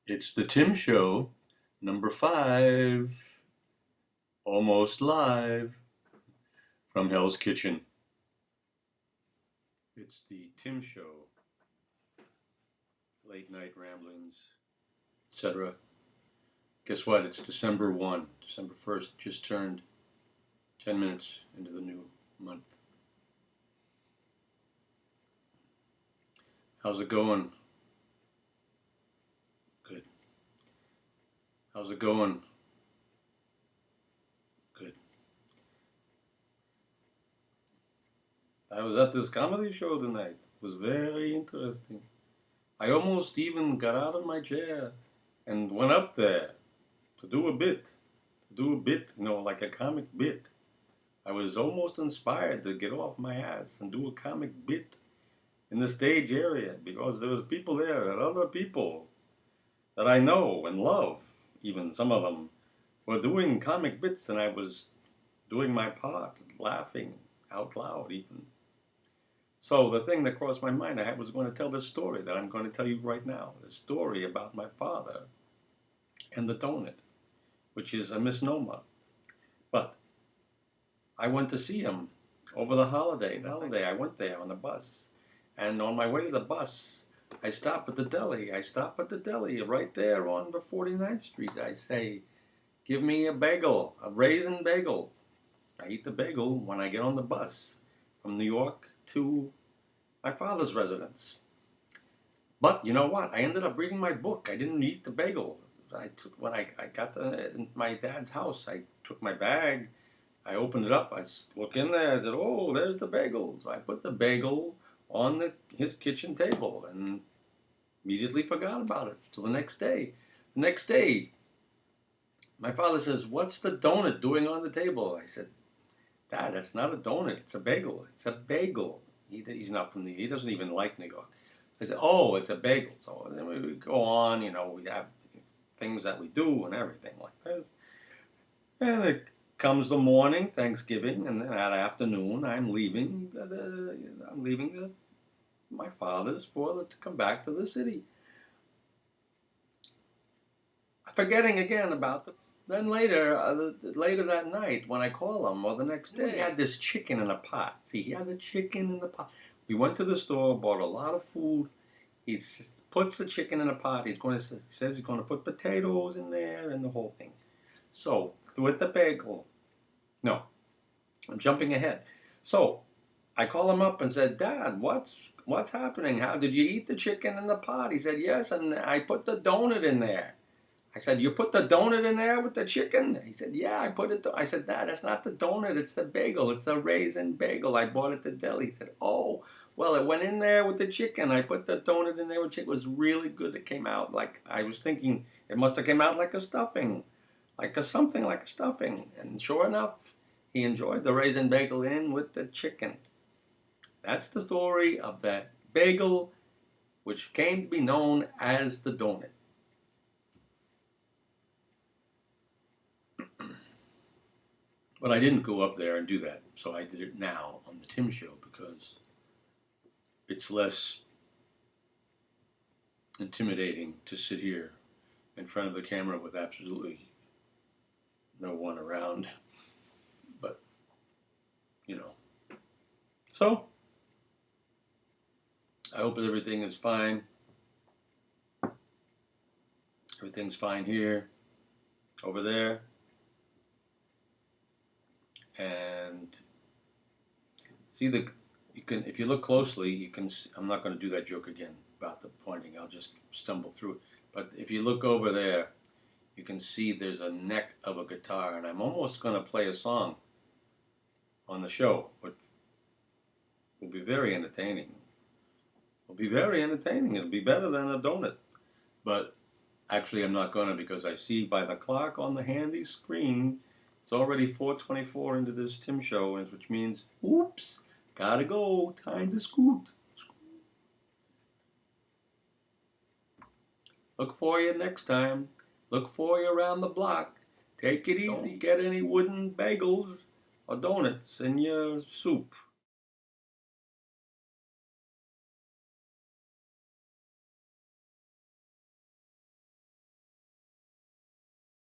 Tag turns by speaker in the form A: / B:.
A: It's the Tim Show, number 5, almost live from Hell's Kitchen. It's the Tim Show, late night ramblings, etc. Guess what? It's December 1, December 1st, just turned 10 minutes into the new month. How's it going? Good. How's it going? Good. I was at this comedy show tonight. It was very interesting. I almost even got out of my chair and went up there to do a bit. Like a comic bit. I was almost inspired to get off my ass and do a comic bit in the stage area because there was people there and other people that I know and love, even some of them, were doing comic bits and I was doing my part, laughing out loud even. So the thing that crossed my mind, I was going to tell this story that I'm going to tell you right now. The story about my father and the donut, which is a misnomer. But I went to see him over the holiday. I went there on the bus. And on my way to the bus, I stop at the deli. Right there on the 49th Street. I say, give me a bagel, a raisin bagel. I eat the bagel when I get on the bus from New York to my father's residence. But you know what? I ended up reading my book. I didn't eat the bagel. When I got to my dad's house, I took my bag, I opened it up, I look in there, I said, oh, there's the bagel. So I put the bagel on his kitchen table and immediately forgot about it till the next day. The next day, my father says, what's the donut doing on the table? I said, Dad, that's not a donut. It's a bagel. It's a bagel. He's not from he doesn't even like New York. I said, oh, it's a bagel. So then we go on, we have things that we do and everything like this. And it comes the morning, Thanksgiving, and then that afternoon, I'm leaving my father's to come back to the city. Forgetting again about the. Then later that night, when I call him, or the next day, he had this chicken in a pot. See, he had the chicken in the pot. We went to the store, bought a lot of food. He puts the chicken in a pot. He says he's going to put potatoes in there and the whole thing. So, with the bagel. No, I'm jumping ahead. So, I call him up and said, Dad, what's happening? How did you eat the chicken in the pot? He said, yes, and I put the donut in there. I said, you put the donut in there with the chicken? He said, yeah, I put it. I said, Dad, that's not the donut. It's the bagel. It's a raisin bagel. I bought it at the deli. He said, oh, well, it went in there with the chicken. I put the donut in there with chicken. It was really good. It came out like, I was thinking it must have came out like a stuffing, something like a stuffing. And sure enough, he enjoyed the raisin bagel in with the chicken. That's the story of that bagel, which came to be known as the donut. But I didn't go up there and do that, so I did it now on the Tim Show because it's less intimidating to sit here in front of the camera with absolutely no one around. But, So, I hope everything is fine. Everything's fine here, over there. And see if you look closely, you can. I'm not going to do that joke again about the pointing. I'll just stumble through it. But if you look over there, you can see there's a neck of a guitar, and I'm almost going to play a song on the show, but will be very entertaining. It'll be better than a donut. But actually, I'm not going to because I see by the clock on the handy screen. It's already 4:24 into this Tim Show, which means, oops, gotta go, time to scoot. Look for you next time. Look for you around the block. Take it easy. Don't get any wooden bagels or donuts in your soup.